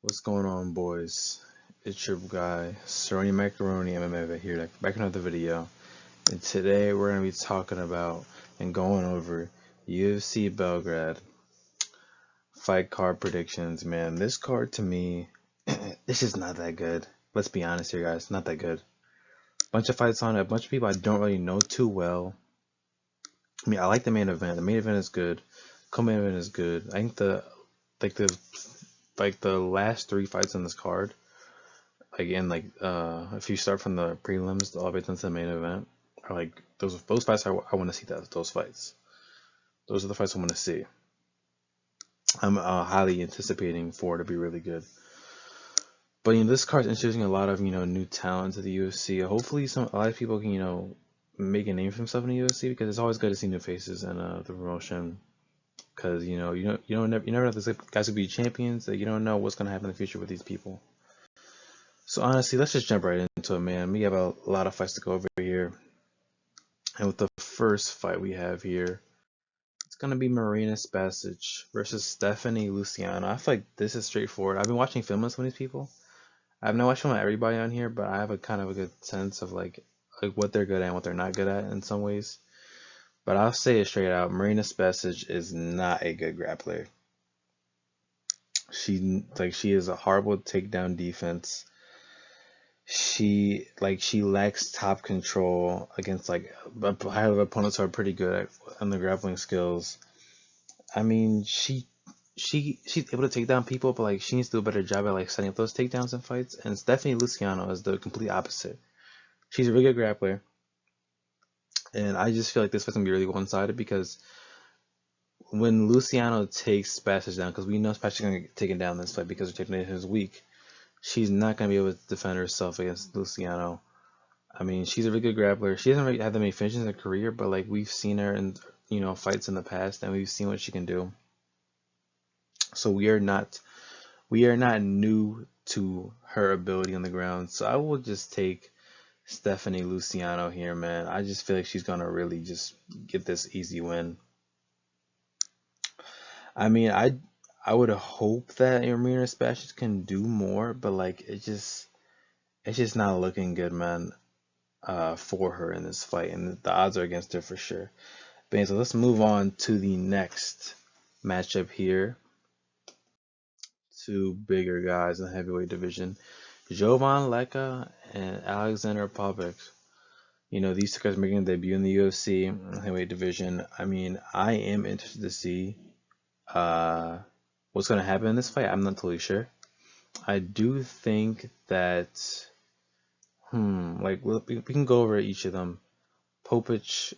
What's going on, boys? It's your guy, Sony Macaroni MMA here, back in another video. And today we're going to be talking about and going over UFC Belgrade fight card predictions. Man, this card to me, it's just not that good. Let's be honest here, guys, not that good. Bunch of fights on it, a bunch of people I don't really know too well. I mean, I like the main event. The main event is good. Co-main event is good. I think like the the last three fights on this card. Again, if you start from the prelims all the way down to the main event, are like those fights I want to see those fights. Those are the fights I want to see. I'm highly anticipating for it to be really good. But this card's introducing a lot of new talent to the UFC. Hopefully, a lot of people can make a name for themselves in the UFC because it's always good to see new faces in the promotion. Because you never know if these guys will be champions. That you don't know what's gonna happen in the future with these people. So honestly, let's just jump right into it, man. We have a lot of fights to go over here. And with the first fight we have here, it's going to be Marina Spasic versus Stephanie Luciano. I feel like this is straightforward. I've been watching film on some of these people. I've not watched film on everybody on here, but I have a kind of a good sense of like what they're good at and what they're not good at in some ways. But I'll say it straight out, Marina Spasic is not a good grappler. She is a horrible takedown defense. She lacks top control against high level opponents who are pretty good on the grappling skills. I mean, she's able to take down people, but she needs to do a better job at setting up those takedowns in fights. And Stephanie Luciano is the complete opposite. She's a really good grappler, and I just feel like this fight's gonna be really one sided because when Luciano takes Spasic down, because we know Spasic is gonna get taken down in this fight because her takedown is weak, she's not gonna be able to defend herself against Luciano. I mean, she's a really good grappler. She doesn't really have that many finishes in her career, but we've seen her in fights in the past, and we've seen what she can do. So we are not new to her ability on the ground. So I will just take Stephanie Luciano here, man. I just feel like she's gonna really just get this easy win. I mean, I would hope that Irina Spasic can do more, but it's just not looking good, man. For her in this fight, and the odds are against her for sure. But so let's move on to the next matchup here. Two bigger guys in the heavyweight division, Jovan Leka and Alexander Popek. These two guys making a debut in the UFC heavyweight division. I mean, I am interested to see uh, what's going to happen in this fight. I'm not totally sure. I do think that, we can go over each of them. Popich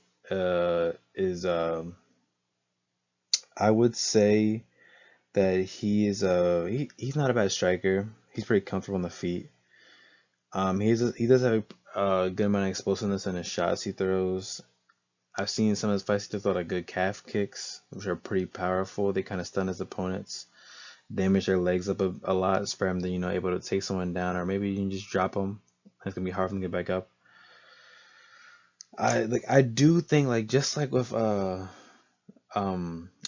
is I would say that he's not a bad striker. He's pretty comfortable on the feet. He does have a good amount of explosiveness in his shots he throws. I've seen some of his fights. He does a lot of good calf kicks, which are pretty powerful. They kind of stun his opponents, damage their legs up a lot. It's for him to able to take someone down, or maybe you can just drop them. It's gonna be hard for him to get back up. I do think just like with Marina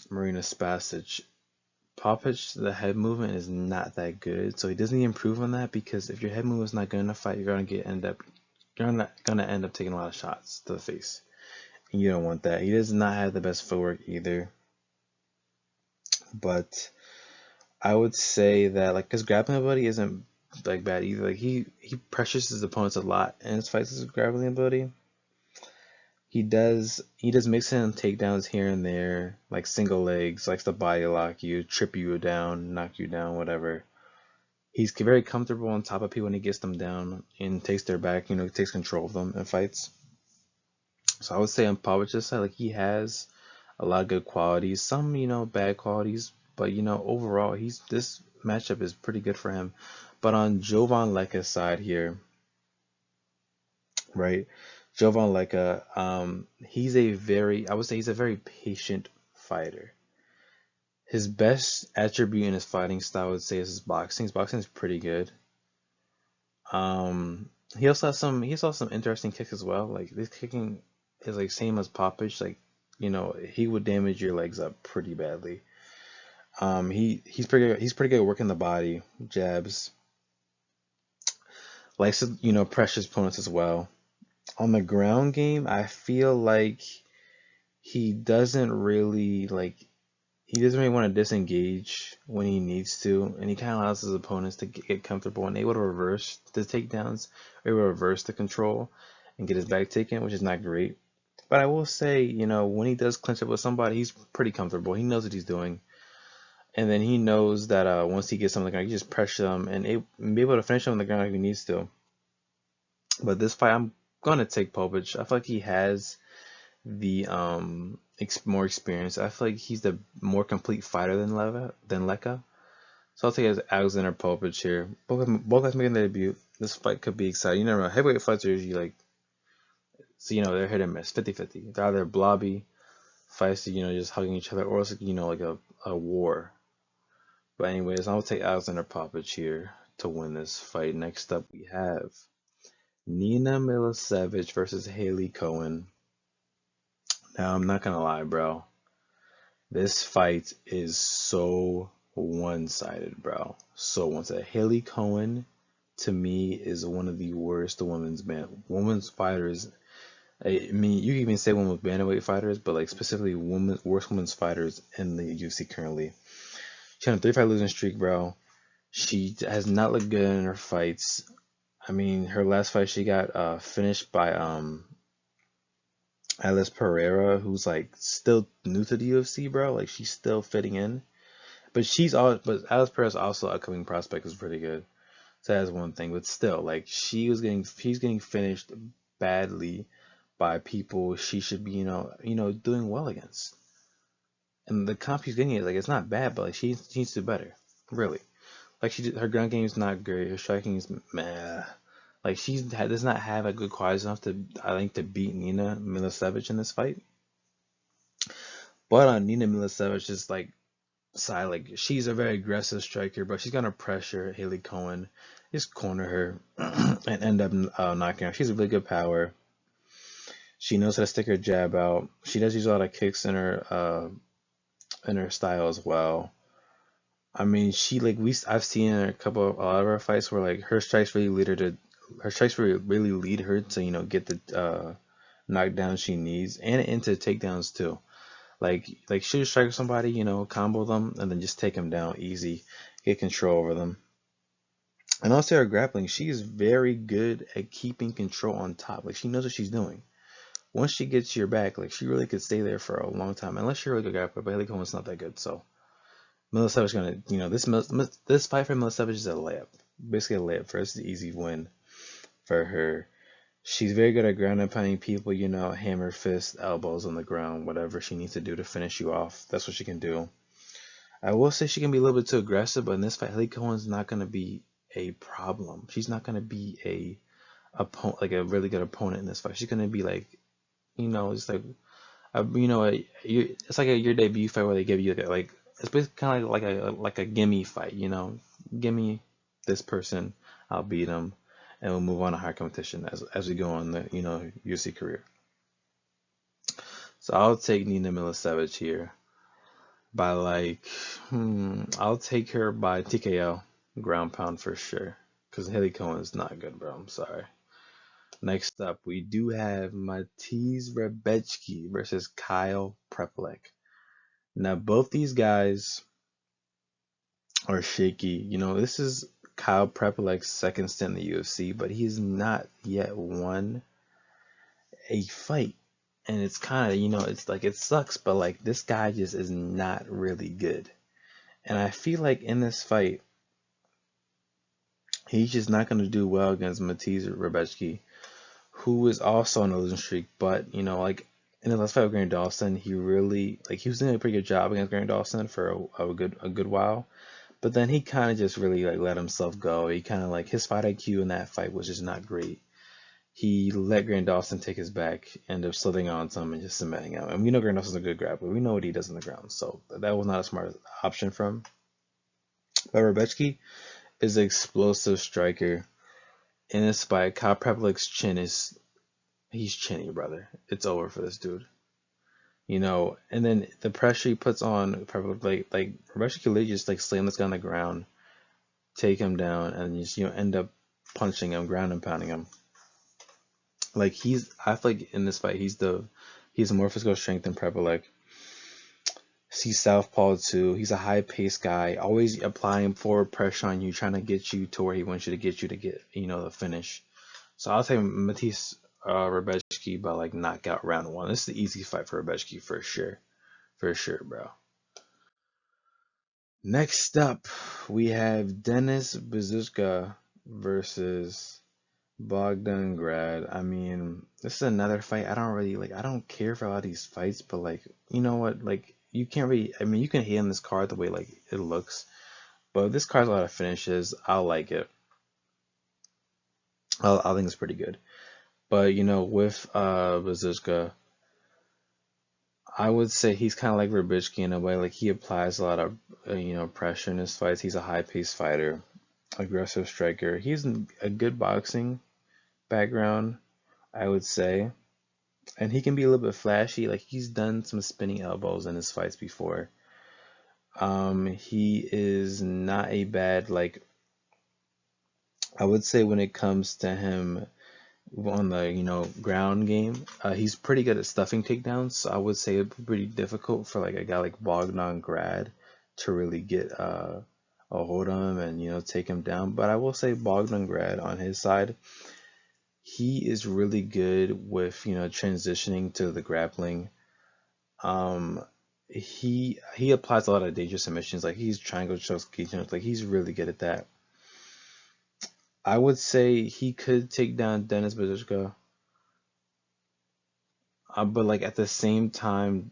Spasic, Poppich, the head movement is not that good, so he doesn't need to improve on that because if your head movement is not good in a fight, you're not gonna end up taking a lot of shots to the face, and you don't want that. He does not have the best footwork either, but I would say that his grappling ability isn't bad either. He pressures his opponents a lot in his fights with his grappling ability. He does mix in takedowns here and there, like single legs, likes to body lock you, trip you down, knock you down, whatever. He's very comfortable on top of people when he gets them down and takes their back, takes control of them in fights. So I would say on Pavlovic's side, he has a lot of good qualities, some, bad qualities, but overall this matchup is pretty good for him. But on Jovan Leka's side here, right? Jovan Leka, I would say he's a very patient fighter. His best attribute in his fighting style, I would say, is his boxing. His boxing is pretty good. He also has some interesting kicks as well. This kicking is same as Poppage. He would damage your legs up pretty badly. He's pretty good working the body, jabs, likes to pressure his opponents as well. On the ground game, I feel like he doesn't really want to disengage when he needs to, and he kind of allows his opponents to get comfortable and able to reverse the takedowns, or able to reverse the control and get his back taken, which is not great. But I will say, when he does clinch up with somebody, he's pretty comfortable. He knows what he's doing. And then he knows that once he gets something, he just pressure them and be able to finish him on the ground if he needs to. But this fight, I'm gonna take Popic. I feel like he has the more experience. I feel like he's the more complete fighter than Leka. So I'll take Alexander Popic here. Both guys making their debut. This fight could be exciting. You never know. Heavyweight fights are usually so they're hit and miss, 50-50. They're either blobby fights, just hugging each other, or it's like a war. But anyways, I'll take Alexander Popic here to win this fight. Next up, we have Nina Milicevic versus Haley Cohen. Now, I'm not gonna lie, bro. This fight is so one-sided, bro. So one-sided. Haley Cohen, to me, is one of the worst women's fighters. I mean, you can even say women's bantamweight fighters, but specifically worst women's fighters in the UFC currently. She's on a 3-fight losing streak, bro. She has not looked good in her fights. I mean, her last fight she got finished by Alice Pereira, who's still new to the UFC, bro. She's still fitting in. But Alice Pereira's also upcoming prospect is pretty good. So that's one thing. But still, she's getting finished badly by people she should be, doing well against. And the comp she's getting it's not bad, but she needs to do better. Really. Her ground game is not great. Her striking is meh. Does not have a good qualities enough to beat Nina Milicevic in this fight. But Nina Milicevic is she's a very aggressive striker, but she's gonna pressure Haley Cohen, just corner her, and end up knocking her. She's a really good power. She knows how to stick her jab out. She does use a lot of kicks in her style as well. I mean, I've seen in a lot of her fights where her strikes really lead her to get the knockdown she needs and into takedowns too. She'll strike somebody, combo them and then just take them down easy, get control over them. And also her grappling, she is very good at keeping control on top. She knows what she's doing. Once she gets your back, she really could stay there for a long time, unless you're a really good grappler. But Haley Cohen's not that good, so Milicevic gonna, this fight for Milicevic is a layup, basically a layup for us. It's an easy win for her. She's very good at ground and pounding people, hammer, fist, elbows on the ground, whatever she needs to do to finish you off. That's what she can do. I will say she can be a little bit too aggressive, but in this fight, Haley Cohen's not gonna be a problem. She's not gonna be a really good opponent in this fight. She's gonna be just it's your debut fight where they give you it's basically kind of like a gimme fight, gimme this person, I'll beat them, and we'll move on to higher competition as we go on the UFC career. So I'll take Nina Milicevic here by I'll take her by TKO, ground pound for sure, because Haley Cohen is not good, bro. I'm sorry. Next up, we do have Matiz Rebecki versus Kyle Prepelec. Now, both these guys are shaky. This is Kyle Prepelec's second stint in the UFC, but he's not yet won a fight. And it's kind of, it sucks, but this guy just is not really good. And I feel like in this fight, he's just not going to do well against Matiz Rebecki, who is also on a losing streak. But, in the last fight with Grant Dawson, he really, he was doing a pretty good job against Grant Dawson for a good while. But then he kind of just really let himself go. He kind of his fight IQ in that fight was just not great. He let Grant Dawson take his back, end up slipping onto him and just cementing him. And we know Grant Dawson's a good grappler. We know what he does on the ground. So that was not a smart option for him. But Rebecki is an explosive striker. In this fight, Kyle Prepelec's he's chinny, brother. It's over for this dude. And then the pressure he puts on, probably like Rebecca could just like slam this guy on the ground, take him down, and just end up punching him, ground and pounding him. Like I feel like in this fight he's more physical strength than Prepolek. He's southpaw too. He's a high paced guy, always applying forward pressure on you, trying to get you to where he wants you to get the finish. So I'll say Matisse Rebecki by like knockout round 1. This is the easy fight for Rebecki for sure, bro. Next up, we have Denis Bezushka versus Bogdan Grad. I mean, this is another fight. I don't really like. I don't care for a lot of these fights, but like, you know what? Like, you can't really. I mean, you can hate on this card the way like it looks, but if this card's a lot of finishes, I'll like it. I think it's pretty good. But with Bezushka, I would say he's kind of like Verbitsky in a way. Like he applies a lot of pressure in his fights. He's a high-paced fighter, aggressive striker. He's a good boxing background, I would say, and he can be a little bit flashy. Like he's done some spinning elbows in his fights before. He is not a bad like. I would say when it comes to him on the ground game, he's pretty good at stuffing takedowns. So I would say it'd be pretty difficult for like a guy like Bogdan Grad to really get a hold on him and take him down. But I will say Bogdan Grad on his side, he is really good with transitioning to the grappling. He applies a lot of dangerous submissions, like he's triangle chokes, like he's really good at that. I would say he could take down Denis Bezushka. But like at the same time,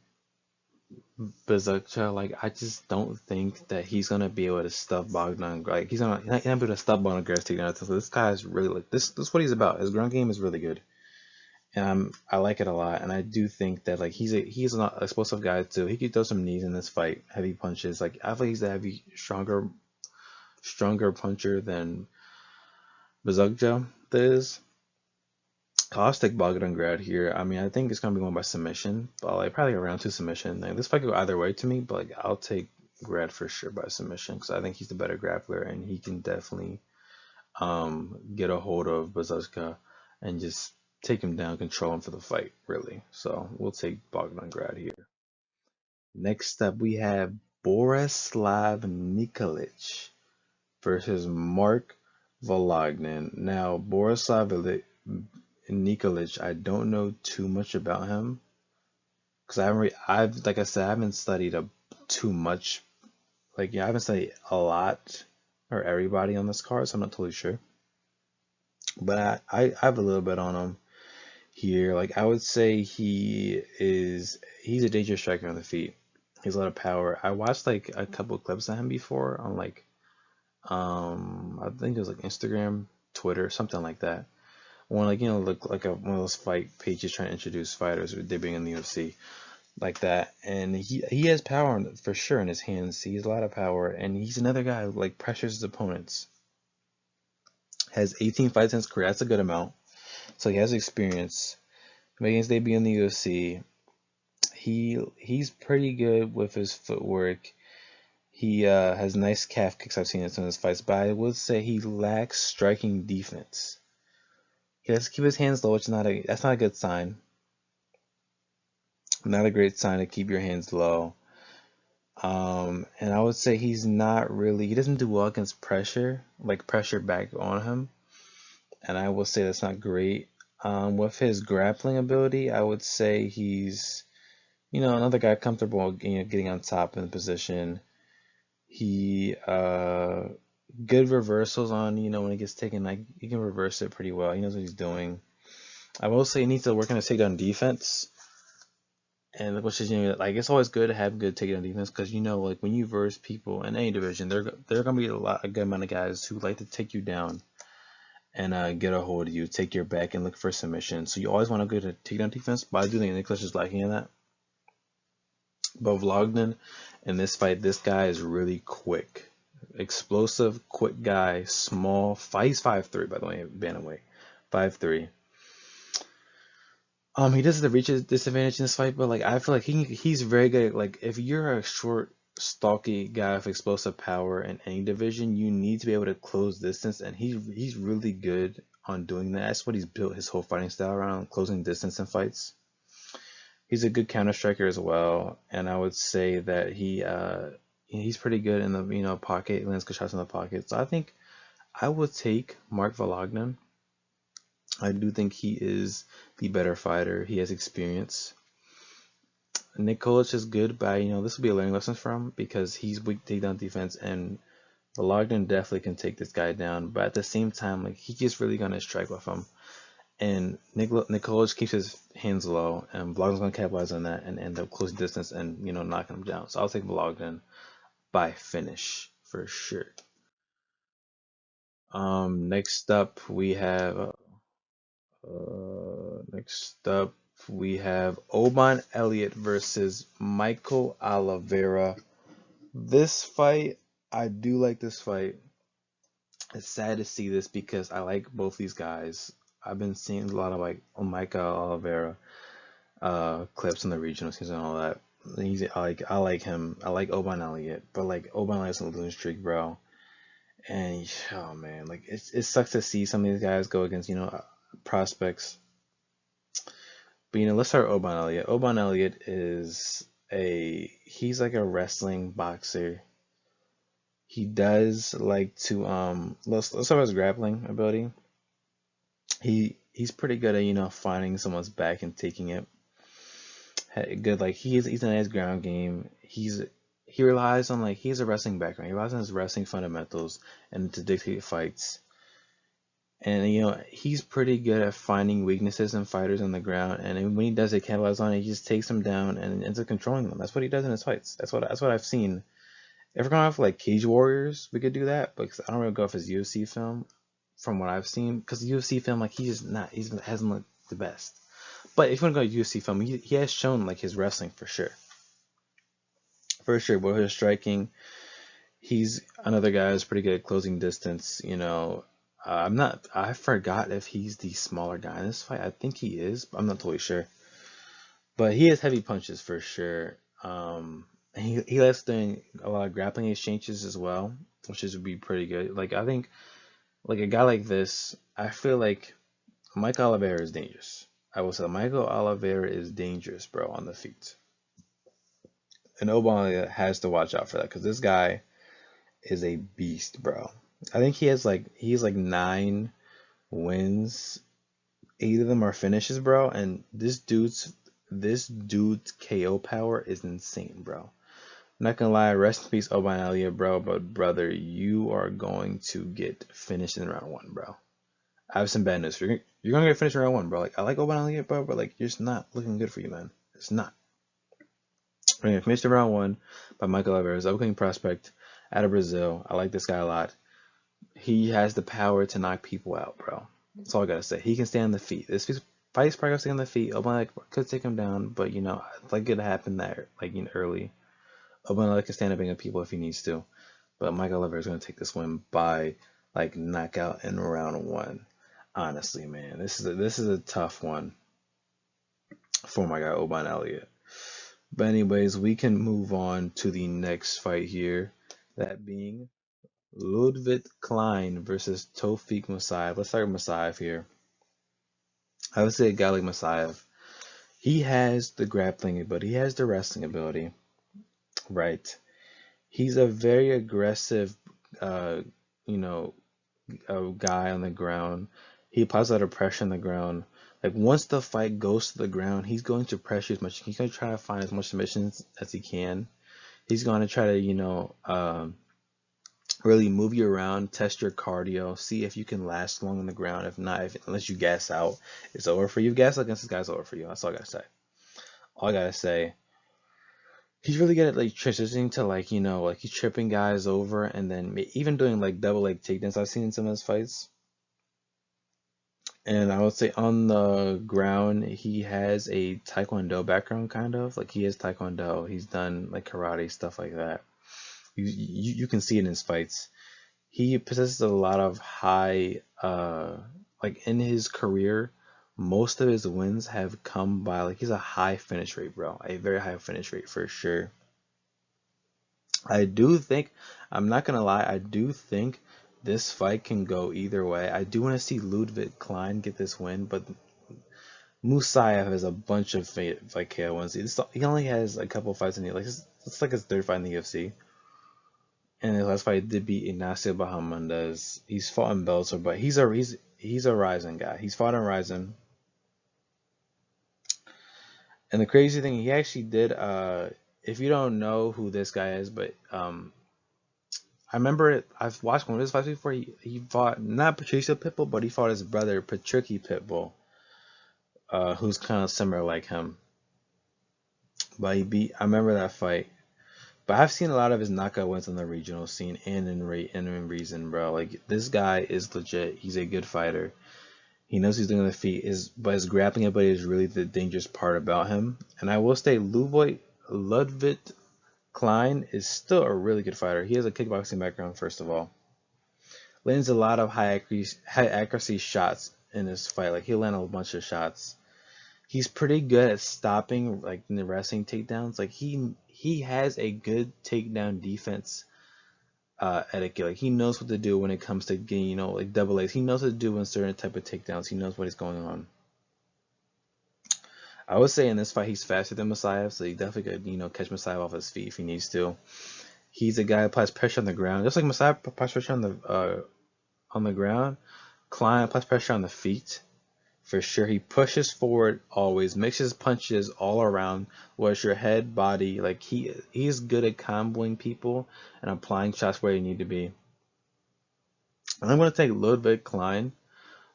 Bezushka, like I just don't think that he's gonna be able to stuff Bogdan. Like he's not be able to stuff Bogdan Grass takedown. So this guy is really like this. This is what he's about. His ground game is really good, and I like it a lot. And I do think that like he's an explosive guy too. He could throw some knees in this fight, heavy punches. Like I feel like he's a heavy, stronger puncher than Bezushka is. I'll stick Bogdan Grad here. I mean, I think it's gonna be won by submission, but like probably a round 2 submission. Like this fight could go either way to me, but like I'll take Grad for sure by submission because I think he's the better grappler and he can definitely get a hold of Bezushka and just take him down, control him for the fight, really. So we'll take Bogdan Grad here. Next up, we have Borislav Nikolic versus Mark Volognin. Now, Borislav Nikolic, I don't know too much about him because I've like I said, I haven't studied too much. Like I haven't studied a lot or everybody on this card, so I'm not totally sure. But I have a little bit on him here. Like I would say he's a dangerous striker on the feet. He has a lot of power. I watched like a couple of clips of him before on like I think it was like Instagram, Twitter, something like that. When like look like one of those fight pages trying to introduce fighters or debuting in the UFC like that, and he has power for sure in his hands. He has a lot of power, and he's another guy who like pressures his opponents. Has 18 fights in his career. That's a good amount. So he has experience. Making his debut in the UFC. He's pretty good with his footwork. He has nice calf kicks. I've seen in some of his fights, but I would say he lacks striking defense. He has to keep his hands low, which is that's not a good sign. Not a great sign to keep your hands low. And I would say he doesn't do well against pressure, like pressure back on him. And I will say that's not great. With his grappling ability, I would say he's, another guy comfortable, getting on top in the position. He, good reversals on, when he gets taken, like he can reverse it pretty well. He knows what he's doing. I will say he needs to work on his takedown defense. And which is like it's always good to have good takedown defense because like when you verse people in any division, they're gonna be a good amount of guys who like to take you down and get a hold of you, take your back, and look for submission. So you always want to go to takedown defense. But I do think Nicholas is lacking in that. But Vlognin in this fight, this guy is really quick, explosive, quick guy, small. He's 5'3", by the way, bantamweight, 5'3". He does have the reach disadvantage in this fight, but like I feel like he's very good. Like if you're a short, stocky guy with explosive power in any division, you need to be able to close distance, and he's really good on doing that. That's what he's built his whole fighting style around, closing distance in fights. He's a good counter striker as well, and I would say that he's pretty good in the pocket, lands good shots in the pocket. So I think I would take Mark Volognin. I do think he is the better fighter. He has experience. Nick Kolic is good, but this will be a learning lesson from because he's weak takedown defense, and Volognin definitely can take this guy down. But at the same time, like he gets really gonna strike with him, and Nick Kolic keeps his hands low, and Volognin's gonna capitalize on that and end up closing distance and knocking him down. So I'll take Volognin by finish for sure. Next up we have next up we have Oban Elliott versus Michael Oliveira. This fight, I do like this fight. It's sad to see this because I like both these guys. I've been seeing a lot of like Michael Oliveira clips in the regional season and all that. I like him. I like Oban Elliott, but like Oban Elliott's on a losing streak, bro. And oh man, like it sucks to see some of these guys go against prospects. But let's start Oban Elliott. Oban Elliott is he's like a wrestling boxer. He does like to let's start with his grappling ability. He's pretty good at finding someone's back and taking it. Good, like he's a nice ground game. He relies on, like, he has a wrestling background. He relies on his wrestling fundamentals and to dictate fights. And he's pretty good at finding weaknesses in fighters on the ground. And when he does it, capitalize on it, he just takes them down and ends up controlling them. That's what he does in his fights. That's what I've seen. If we're going off like Cage Warriors, we could do that, but I don't really go off his UFC film from what I've seen, because the UFC film, like, he hasn't looked the best. But if you want to go UFC film, he has shown like his wrestling for sure, but his striking, he's another guy who's pretty good at closing distance. I forgot if he's the smaller guy in this fight. I think he is, but I'm not totally sure. But he has heavy punches for sure. He likes doing a lot of grappling exchanges as well, which would be pretty good. Like I think, like a guy like this, I feel like Mike Oliveira is dangerous. I will say Michael Oliveira is dangerous, bro, on the feet. And Obama has to watch out for that because this guy is a beast, bro. I think he's like 9 wins, 8 of them are finishes, bro. And this dude's KO power is insane, bro. I'm not gonna lie, rest in peace, Oban Elliott, bro. But brother, you are going to get finished in round 1, bro. I have some bad news. You're gonna get finished in round 1, bro. Like I like Oban Elliott, bro, but like you're just not looking good for you, man. It's not. We're gonna finish the round 1 by Michael Alvarez, upcoming prospect out of Brazil. I like this guy a lot. He has the power to knock people out, bro. That's all I gotta say. He can stay on the feet. This fight's probably gonna stay on the feet. Oban could take him down, but like it happened there, like early. Oban can stand up against people if he needs to, but Michael Oliveira is gonna take this win by like knockout in round 1. Honestly, man, this is a tough one for my guy Oban Elliott. But anyways, we can move on to the next fight here, that being Ludwig Klein versus Tofik Musayev. Let's start with Musayev here. I would say a guy like Musayev, he has the grappling ability, he has the wrestling ability, right? He's a very aggressive, uh, you know, guy on the ground. He applies a lot of pressure on the ground. Like once the fight goes to the ground, he's going to pressure as much. He's going to try to find as much submissions as he can. He's going to try to, really move you around, test your cardio, see if you can last long on the ground. If not, unless you gas out, it's over for you. Gas out against this guy's over for you. That's all I gotta say. All I gotta say. He's really good at like transitioning to like he's tripping guys over and then even doing like double leg takedowns. I've seen in some of his fights. And I would say on the ground, he has a Taekwondo background, kind of like he has Taekwondo. He's done like karate stuff like that. You can see it in his fights. He possesses a lot of high, like in his career, most of his wins have come by, like, he's a high finish rate, bro. A very high finish rate for sure. I do think, I'm not gonna lie, I do think this fight can go either way. I do want to see Ludwig Klein get this win, but Musayev has a bunch of fight KO wins. He only has a couple fights in the, like, it's like his third fight in the UFC. And his last fight did beat Ignacio Bahamondes. He's fought in Bellator, but he's a Rising guy. He's fought in Rising. And the crazy thing, he actually did. If you don't know who this guy is, but I remember it. I've watched one of his fights before. He fought not Patricio Pitbull, but he fought his brother Patricky Pitbull, who's kind of similar like him. But he beat. I remember that fight. But I've seen a lot of his knockout wins on the regional scene and in Reason, bro. Like, this guy is legit. He's a good fighter. He knows he's doing on the feet. But his grappling ability is really the dangerous part about him. And I will say, Ludwig Klein is still a really good fighter. He has a kickboxing background, first of all. Lands a lot of high accuracy shots in his fight. Like, he'll land a bunch of shots. He's pretty good at stopping, like, in the wrestling takedowns. Like, he has a good takedown defense etiquette. Like, he knows what to do when it comes to getting, like, double A's. He knows what to do in certain type of takedowns. He knows what is going on. I would say in this fight he's faster than Musayev, so he definitely could, catch Musayev off his feet if he needs to. He's a guy who applies pressure on the ground, just like Musayev applies pressure on the ground. Klein applies pressure on the feet. For sure, he pushes forward always, mixes punches all around, whether it's your head, body. Like, he's good at comboing people and applying shots where they need to be. And I'm going to take Ludwig Klein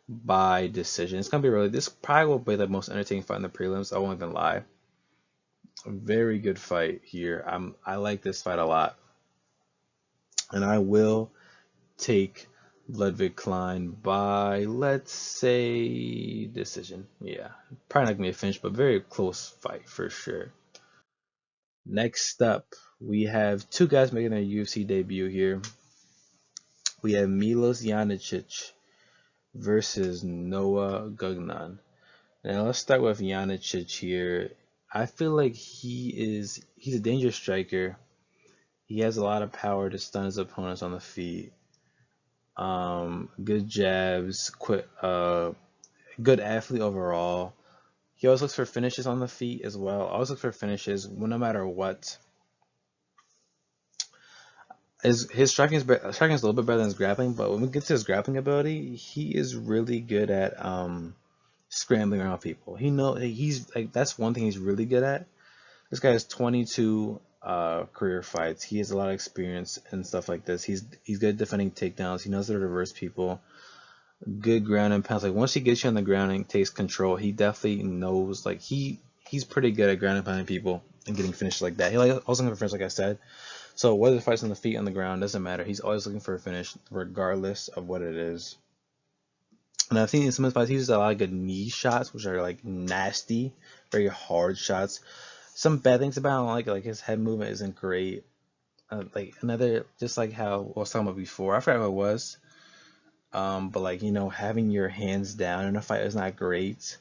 by decision. It's going to be this probably will be the most entertaining fight in the prelims. I won't even lie. A very good fight here. I like this fight a lot. And I will take Ludwig Klein by, let's say, decision. Yeah, probably not gonna be a finish, but very close fight for sure. Next up, we have two guys making their UFC debut here. We have Milos Janicic versus Noah Gugnan. Now let's start with Janicic here. I feel like he's a dangerous striker. He has a lot of power to stun his opponents on the feet. Good jabs, good athlete overall. He always looks for finishes on the feet as well. Always looks for finishes, no matter what. His striking is a little bit better than his grappling, but when we get to his grappling ability, he is really good at scrambling around people. He's like, that's one thing he's really good at. This guy has 22 career fights. He has a lot of experience and stuff like this. He's good at defending takedowns. He knows how to reverse people. Good ground and pounds. Like, once he gets you on the ground and takes control, he definitely knows. Like, he's pretty good at ground and pounding people and getting finishes like that. He also looking for finish, like I said. So whether the fight's on the feet, on the ground, doesn't matter. He's always looking for a finish, regardless of what it is. And I've seen in some of his fights, he uses a lot of good knee shots, which are, like, nasty, very hard shots. Some bad things about him, like his head movement isn't great. Like, another, just like how I was talking about before, I forgot what it was. But, like, having your hands down in a fight is not great.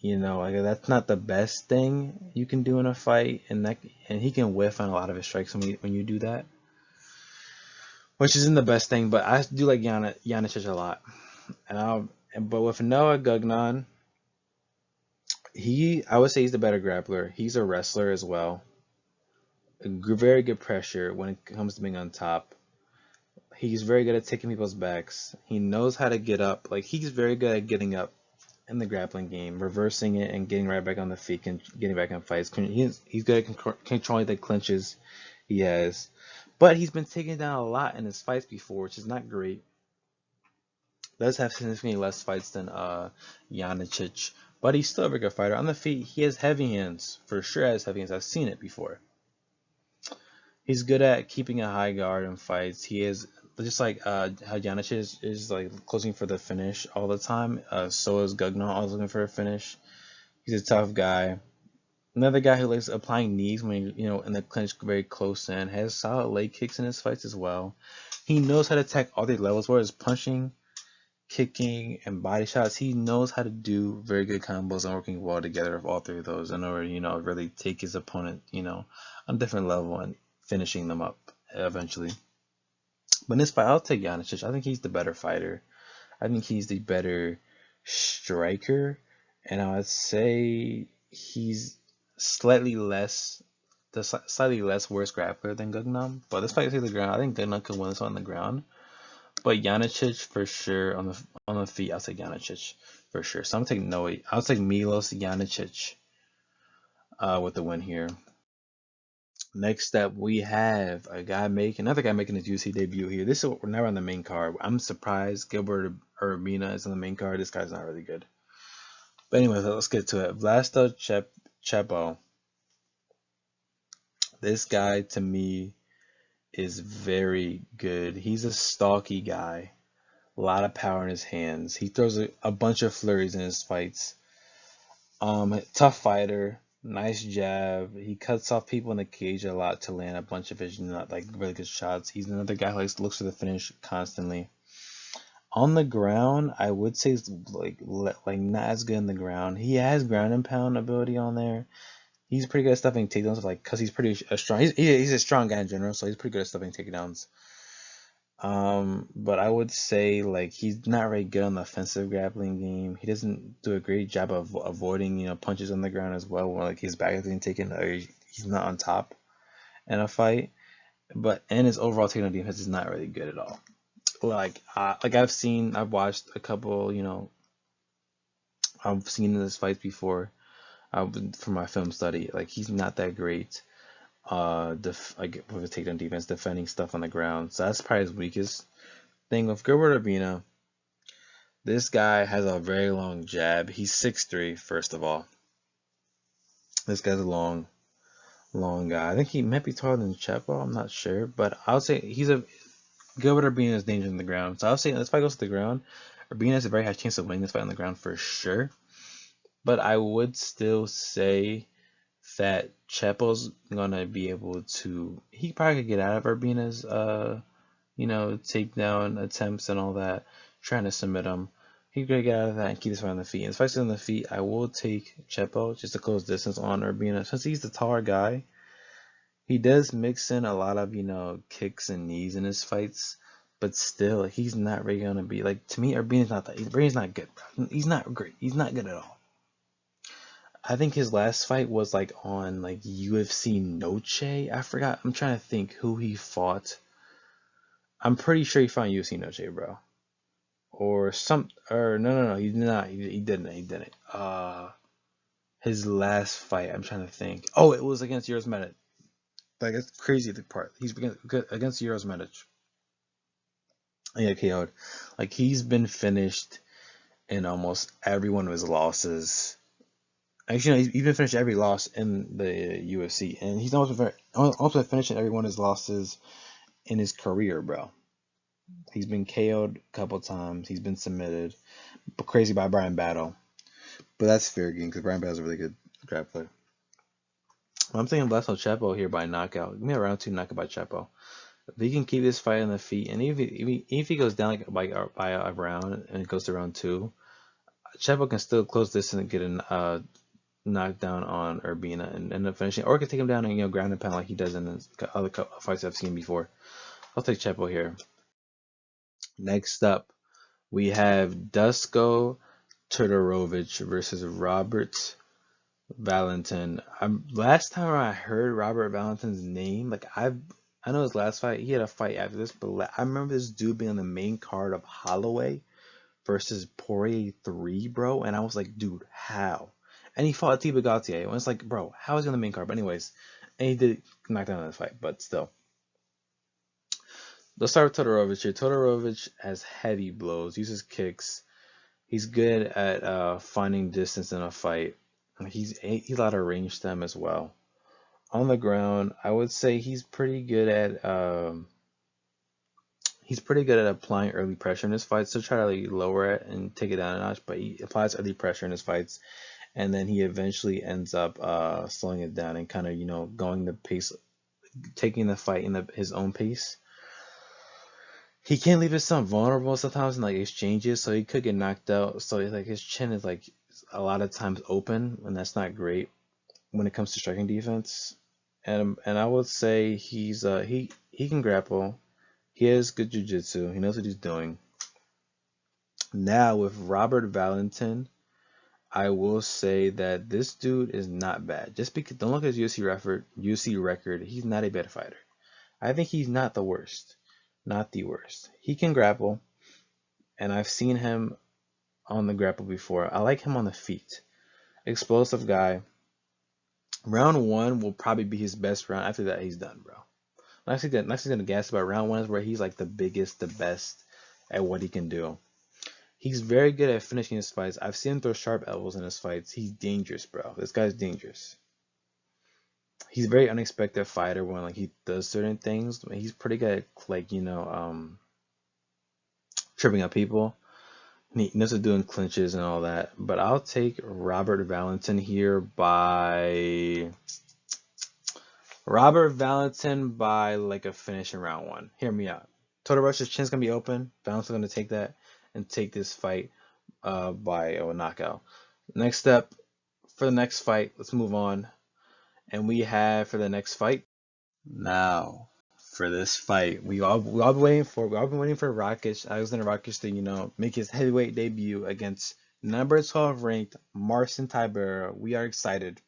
Like, that's not the best thing you can do in a fight, and he can whiff on a lot of his strikes when you do that, which isn't the best thing. But I do like Janicic a lot, but with Noah Gugnan, I would say he's the better grappler. He's a wrestler as well. Very good pressure when it comes to being on top. He's very good at taking people's backs. He knows how to get up. Like, he's very good at getting up in the grappling game, reversing it and getting right back on the feet and getting back in fights. He's good at controlling the clinches he has. But he's been taken down a lot in his fights before, which is not great. Does have significantly less fights than Janicic, but he's still a very good fighter. On the feet, he has heavy hands. For sure has heavy hands. I've seen it before. He's good at keeping a high guard in fights. He is just like how Janicic is like closing for the finish all the time. So is Gugnan, always looking for a finish. He's a tough guy. Another guy who likes applying knees when in the clinch very close in. Has solid leg kicks in his fights as well. He knows how to attack all the levels, whether it's punching, kicking, and body shots. He knows how to do very good combos and working well together with all three of those in order, really take his opponent, on a different level and finishing them up eventually. But in this fight, I'll take Janicic. I think he's the better fighter. I think he's the better striker, and I would say he's the slightly less worse grappler than Gugnam. But this fight is the ground. I think Gugnam could win this on the ground. But Janicic for sure on the feet. I'll take Janicic for sure. So I'm taking I'll take Milos Janicic with the win here. Next up, we have another guy making his UFC debut here. We're never on the main card. I'm surprised Gilbert Urbina is on the main card. This guy's not really good. But anyway, let's get to it. Vlasto Chepo. This guy to me is very good. He's a stalky guy. A lot of power in his hands. He throws a bunch of flurries in his fights. Tough fighter. Nice jab. He cuts off people in the cage a lot to land a bunch of his really good shots. He's another guy who looks for the finish constantly. On the ground, I would say he's like not as good on the ground. He has ground and pound ability on there. He's pretty good at stuffing takedowns, because he's pretty strong. He's a strong guy in general, so he's pretty good at stuffing takedowns. But I would say he's not very good on the offensive grappling game. He doesn't do a great job of avoiding punches on the ground as well, when his back is being taken, or he's not on top in a fight. And his overall takedown defense is not really good at all. I've watched a couple, I've seen his fights before, for my film study. He's not that great. With a takedown defense, defending stuff on the ground. So that's probably his weakest thing. With Gilbert Urbina, this guy has a very long jab. He's 6'3", first of all. This guy's a long guy. I think he might be taller than Chepo. I'm not sure, but I'll say Gilbert Urbina is dangerous on the ground. So I'll say this fight goes to the ground. Urbina has a very high chance of winning this fight on the ground for sure. But I would still say that Chepo's gonna be able to. He probably could get out of Urbina's, takedown attempts and all that, trying to submit him. He could get out of that and keep this fight on the feet. And if I on the feet, I will take Chepo just to close distance on Urbina, since he's the taller guy. He does mix in a lot of kicks and knees in his fights, but still he's not really gonna be to me. Urbina's not that. Urbina's not good, bro. He's not great. He's not good at all. I think his last fight was on UFC Noche. I forgot. I'm trying to think who he fought. I'm pretty sure he fought UFC Noche, bro. No, he did not. He didn't. His last fight, I'm trying to think. Oh, it was against Uros Medic. That's crazy, the part. He's against Uros Medic. Yeah, KO'd. He's been finished in almost every one of his losses. Actually, he's even finished every loss in the UFC, and he's also finishing every one of his losses in his career, bro. He's been KO'd a couple times. He's been submitted, but crazy by Brian Battle. But that's fair game, because Brian Battle's a really good grappler. I'm thinking Vlasto Chepo here by knockout. Give me a round 2 knockout by Chepo. If he can keep this fight on the feet, and if he goes down by a round and it goes to round 2, Chepo can still close this and get a knockdown on Urbina and end up finishing, or can take him down and ground and pound like he does in the other fights I've seen before. I'll take Chepo here. Next up, we have Dusko Todorovic versus Robert Valentin. Last time I heard Robert Valentin's name, I know his last fight, he had a fight after this, but I remember this dude being on the main card of Holloway versus Poirier 3, bro, and I was like, dude, how? And he fought Atiba Gauthier, and it's bro, how is he on the main card? But anyways, and he did knock down this fight, but still. Let's start with Todorovic here. Todorovic has heavy blows, uses kicks. He's good at finding distance in a fight. He's allowed to range them as well. On the ground, I would say he's pretty good at applying early pressure in his fights. So try to lower it and take it down a notch, but he applies early pressure in his fights, and then he eventually ends up slowing it down and kind of going the pace, taking the fight in his own pace. he can't leave himself vulnerable sometimes in like exchanges, so he could get knocked out. So like his chin is like a lot of times open, and that's not great when it comes to striking defense. And I would say he can grapple. He has good jiu-jitsu. He knows what he's doing. Now with Robert Valentin, I will say that this dude is not bad. Just because don't look at his UFC record, he's not a bad fighter. I think he's not the worst. Not the worst. He can grapple, and I've seen him on the grapple before. I like him on the feet. Explosive guy. Round one will probably be his best round. After that, he's done, bro. Next thing to gas about round one is where he's like the biggest, the best at what he can do. He's very good at finishing his fights. I've seen him throw sharp elbows in his fights. He's dangerous, bro. This guy's dangerous. He's a very unexpected fighter when like he does certain things. He's pretty good at like tripping up people. He knows what doing clinches and all that. But I'll take Robert Valentin here by like a finish in round one. Hear me out. Total Rush's chin's gonna be open. Valentin's gonna take that and take this fight by a knockout. Next step for the next fight, let's move on. And we have for the next fight. Now, for this fight, we all been waiting for Alexander Rakic to make his heavyweight debut against number 12 ranked Marcin Tybura. We are excited.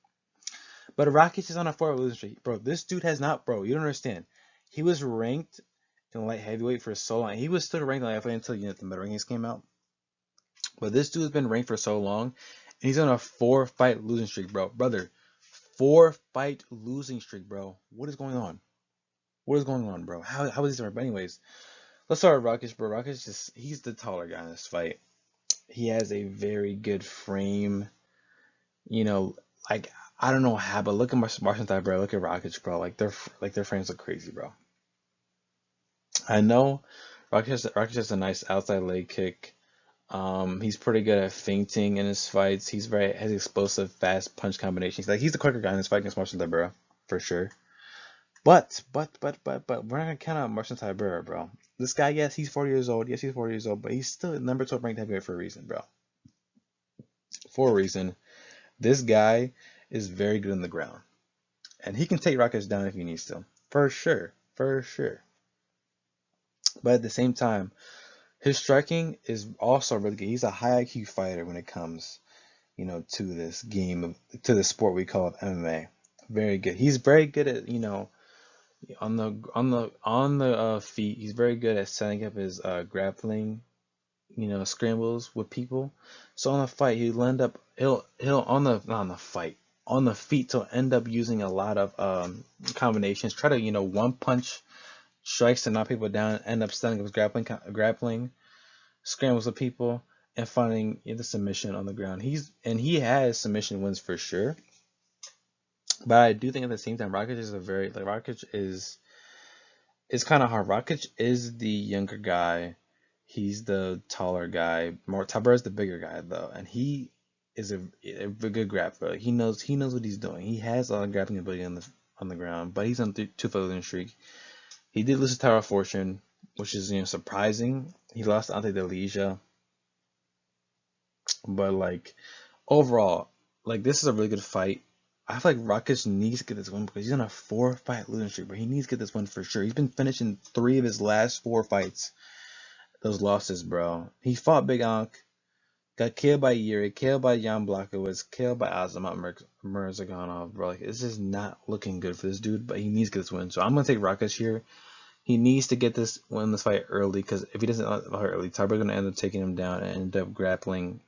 But Rakic is on a 4 losing streak. Bro, this dude has not, bro, you don't understand. He was ranked in light heavyweight for so long. He was still ranked in light heavyweight until the meta rankings came out. But this dude's been ranked for so long, and he's on a 4-fight losing streak, bro. Brother, 4-fight losing streak, bro. What is going on? What is going on, bro? How is this? But anyways, let's start with Rakic, bro. Rakic he's the taller guy in this fight. He has a very good frame. Like I don't know how, but look at Marcin Tybura, look at Rakic, bro. Like their frames look crazy, bro. I know Rakic has a nice outside leg kick. He's pretty good at feinting in his fights. Has explosive, fast punch combinations. Like he's the quicker guy in this fight against Marcin Tybura for sure. But we're not gonna count out Marcin Tybura, bro. This guy, yes, he's 40 years old. Yes, he's 40 years old, but he's still number 12 ranked heavyweight for a reason, bro. For a reason. This guy is very good on the ground, and he can take Rakic down if he needs to, for sure, for sure. But at the same time, his striking is also really good. He's a high IQ fighter when it comes, to this game, to the sport we call MMA. Very good. He's very good at, on the feet. He's very good at setting up his grappling, scrambles with people. So on the fight, he'll not on the fight, on the feet, he'll end up using a lot of combinations. Try to one punch strikes to knock people down, end up setting up his grappling scrambles with people, and finding the submission on the ground. He has submission wins for sure. But I do think at the same time, Rakic is it's kind of hard. Rakic is the younger guy. He's the taller guy. Tybura is the bigger guy though, and he is a good grappler. He knows what he's doing. He has a lot of grappling ability on the ground, but he's on 2-fight losing streak. He did lose to Tower Fortune, which is surprising. He lost to Ante Delija, but like overall, like this is a really good fight. I feel like Rakic needs to get this win because he's on a 4-fight losing streak, but he needs to get this win for sure. He's been finishing 3 of his last 4 fights. Those losses, bro. He fought Big Ankh, got killed by Yuri, killed by Jan Blachowicz, killed by Azamat Murzaganov, bro. Like, it's just not looking good for this dude, but he needs to get this win. So I'm going to take Rakic here. He needs to get this fight early, because if he doesn't fight early, Tybur's going to end up taking him down and end up grappling,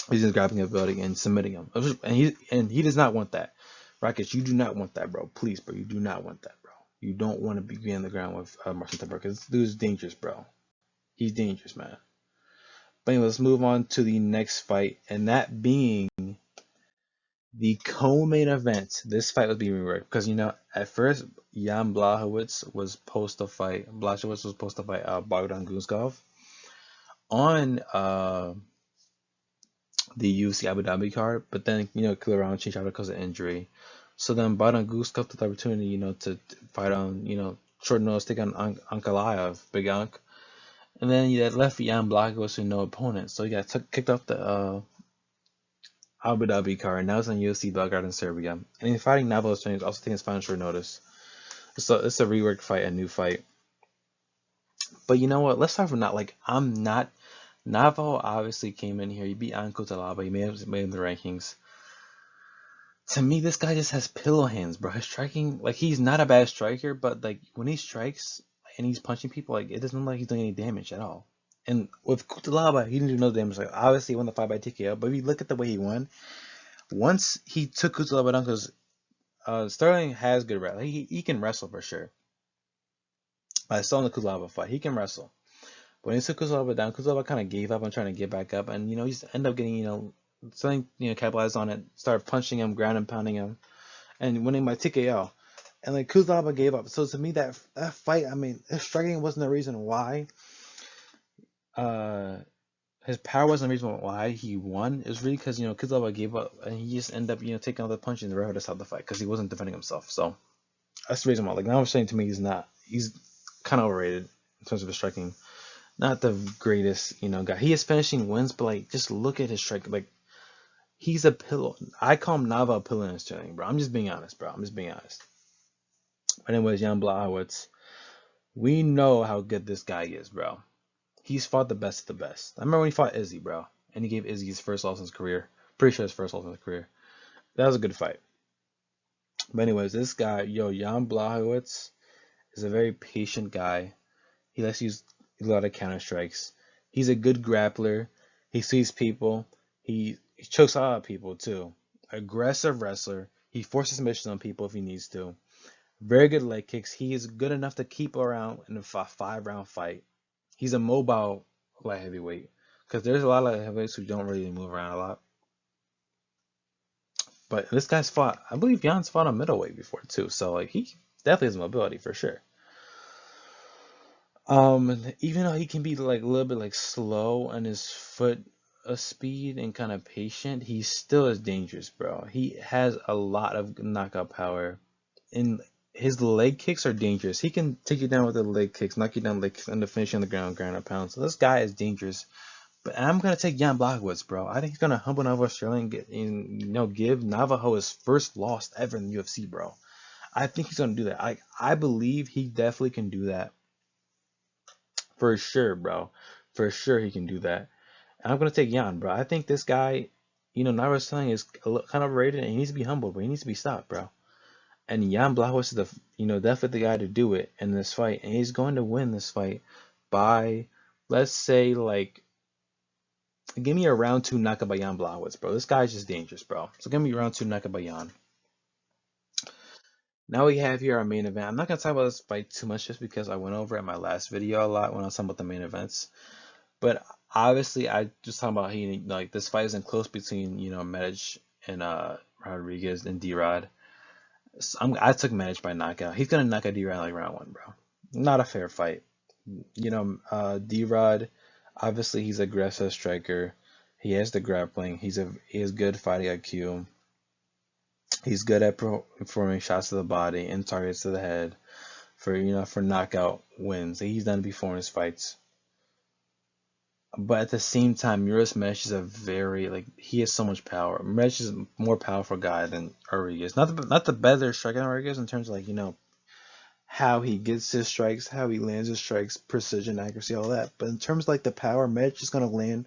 using his grappling ability and submitting him. And he does not want that. Rakic, you do not want that, bro. Please, bro, you do not want that, bro. You don't want to be on the ground with Marcin Tybura, because this dude is dangerous, bro. He's dangerous, man. But anyway, let's move on to the next fight, and that being the co-main event. This fight was being reworked because at first Jan Blachowicz was supposed to fight Bogdan Guskov on the UFC Abu Dhabi card, but then Killer Round changed out because of injury. So then Bogdan Guskov took the opportunity to fight on short notice, take on Ankalaev, Big Ankh. And then that left Jan Blachowicz with no opponent, so he got kicked off the Abu Dhabi card, and now it's on UFC Belgrade in Serbia. And he's fighting Navas, also taking his final short notice. So it's a reworked fight, a new fight. But you know what? Let's talk about I'm not. Navo obviously came in here. He beat Anko Talaba. He made the rankings. To me, this guy just has pillow hands, bro. His striking, like, he's not a bad striker, but like when he strikes and he's punching people, like, it doesn't look like he's doing any damage at all. And with Kutalaba, he didn't do no damage. Like, obviously, he won the fight by TKO, but if you look at the way he won, once he took Kutalaba down, because Sterling has good wrestling. He can wrestle for sure. I saw in the Kutalaba fight, he can wrestle. But when he took Kutalaba down, Kutalaba kind of gave up on trying to get back up, and he just ended up getting something capitalized on it, started punching him, ground and pounding him, and winning by TKO. And like Kutalaba gave up. So to me, that fight, I mean, his striking wasn't the reason why. His power wasn't the reason why he won. It was really because Kutalaba gave up, and he just ended up taking all the punches in the road to stop the fight because he wasn't defending himself. So that's the reason why. Like now, I'm saying to me, he's kind of overrated in terms of his striking. Not the greatest, guy. He is finishing wins, but like just look at his strike. Like he's a pillow. I call him Nava a pillow in his striking, bro. I'm just being honest, bro. I'm just being honest. But anyways, Jan Blachowicz, we know how good this guy is, bro. He's fought the best of the best. I remember when he fought Izzy, bro, and he gave Izzy his first loss in his career. Pretty sure his first loss in his career. That was a good fight. But anyways, this guy, Jan Blachowicz, is a very patient guy. He likes to use a lot of counter strikes. He's a good grappler. He sees people. He chokes out people too. Aggressive wrestler. He forces submissions on people if he needs to. Very good leg kicks. He is good enough to keep around in a 5-round fight. He's a mobile light heavyweight because there's a lot of heavyweights who don't really move around a lot. But this guy's fought. I believe Jan's fought a middleweight before too, so like he definitely has mobility for sure. Even though he can be like a little bit like slow on his foot speed and kind of patient, he still is dangerous, bro. He has a lot of knockout power, and his leg kicks are dangerous. He can take you down with the leg kicks, knock you down leg kicks, and the finish on the ground and pound. So this guy is dangerous. But I'm gonna take Jan Blachowicz, bro. I think he's gonna humble Navajo Sterling and give Navajo his first loss ever in the UFC, bro. I think he's gonna do that. I believe he definitely can do that. For sure, bro. For sure he can do that. And I'm gonna take Jan, bro. I think this guy, Navajo Sterling is kind of overrated and he needs to be humbled, but he needs to be stopped, bro. And Jan Blachowicz is definitely the guy to do it in this fight, and he's going to win this fight by, let's say, like, give me a round 2 knockout by Jan Blachowicz, bro. This guy's just dangerous, bro. So give me a round 2 knockout by Jan. Now we have here our main event. I'm not gonna talk about this fight too much just because I went over it in my last video a lot when I was talking about the main events. But obviously, I just talking about this fight isn't close between Medic and Rodriguez and D-Rod. So I took Medic by knockout. He's gonna knock out D-Rod like round 1, bro. Not a fair fight. D-Rod, obviously he's an aggressive striker. He has the grappling. He has good fighting IQ. He's good at performing shots to the body and targets to the head for knockout wins. He's done it before in his fights. But at the same time, Uros Mesh is he has so much power. Mesh is a more powerful guy than Rodriguez. Not the better striker than Rodriguez in terms of how he gets his strikes, how he lands his strikes, precision, accuracy, all that. But in terms of the power, Mesh is gonna land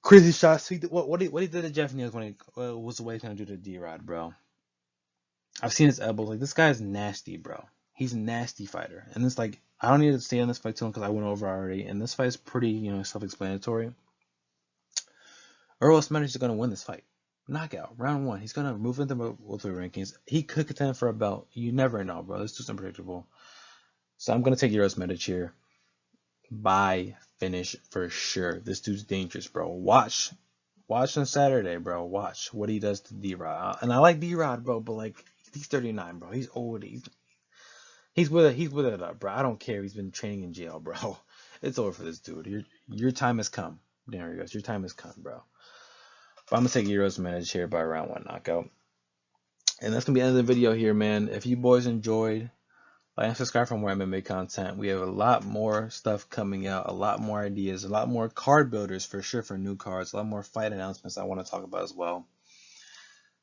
crazy shots. What he did to Jeff Neal when he was the way he's gonna do to D-Rod, bro. I've seen his elbows. Like, this guy's nasty, bro. He's a nasty fighter. And it's like, I don't need to stay on this fight too long because I went over already. And this fight is pretty, self-explanatory. Uros Medic is going to win this fight. Knockout, round 1. He's going to move into the rankings. He could contend for a belt. You never know, bro. This dude's unpredictable. So I'm going to take Uros Medic here by finish for sure. This dude's dangerous, bro. Watch on Saturday, bro. Watch what he does to D-Rod. And I like D-Rod, bro, but he's 39, bro. He's old. He's with it up, bro. I don't care. He's been training in jail, bro. It's over for this dude. Your time has come. There he goes. Your time has come, bro. But I'm gonna take Uros Medic here by round 1 knockout. And that's gonna be the end of the video here, man. If you boys enjoyed, Like and subscribe for more MMA content. We have a lot more stuff coming out, a lot more ideas, a lot more card builders for sure for new cards, a lot more fight announcements I want to talk about as well.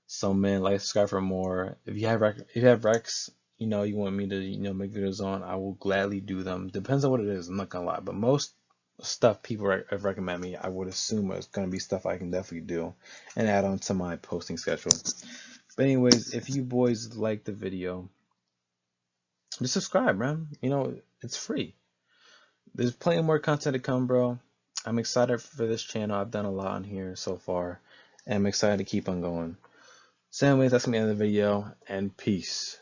So man, like subscribe for more. If you have recs, you want me to make videos on, I will gladly do them. Depends on what it is. I'm not gonna lie, but most stuff people have recommend me, I would assume it's gonna be stuff I can definitely do and add on to my posting schedule. But anyways, if you boys like the video, just subscribe, man. It's free. There's plenty more content to come, bro. I'm excited for this channel. I've done a lot on here so far, and I'm excited to keep on going. So anyways, that's gonna be the end of the video, and peace.